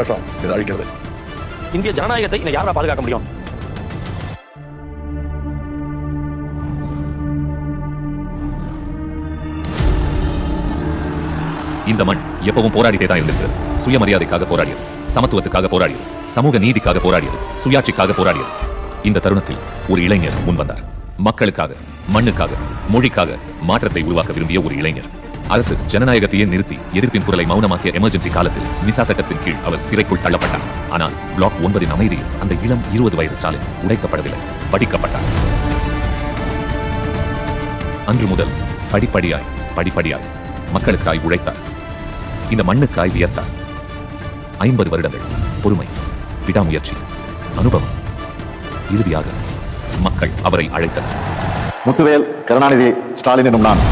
கஷ்டம் இதை அழிக்கிறது. இந்திய ஜனநாயகத்தை இன்னும் யாரா பாதுகாக்க முடியும்? இந்த மண் எப்பவும் போராடிட்டே தான் இருந்திருக்கிறது. சுயமரியாதைக்காக போராடியது, சமத்துவத்துக்காக போராடியது, சமூக நீதிக்காக போராடியது, சுயாட்சிக்காக போராடியது. இந்த தருணத்தில் ஒரு இளைஞர் முன் வந்தார். மக்களுக்காக, மண்ணுக்காக, மொழிக்காக மாற்றத்தை உருவாக்க விரும்பிய ஒரு இளைஞர். அரசு ஜனநாயகத்தையே நிறுத்தி எதிர்ப்பின் குரலை மௌனமாக்கிய எமர்ஜென்சி காலத்தில் மிசா சட்டத்தின் கீழ் அவர் சிறைக்குள் தள்ளப்பட்டார். ஆனால் பிளாக் 9 அமைதியில் அந்த இளம் 20 வயது ஸ்டாலின் உடைக்கப்படவில்லை, வடிக்கப்பட்டார். அன்று முதல் படிப்படியாய் மக்களுக்காய் உழைத்தார். இந்த மண்ணுக்காய் வியர்த்தார். 50 வருடங்கள் பொறுமை, விடாமுயற்சி, அனுபவம். இறுதியாக மக்கள் அவரை அழைத்தனர். முத்துவேல் கருணாநிதி ஸ்டாலின் எனும் நான்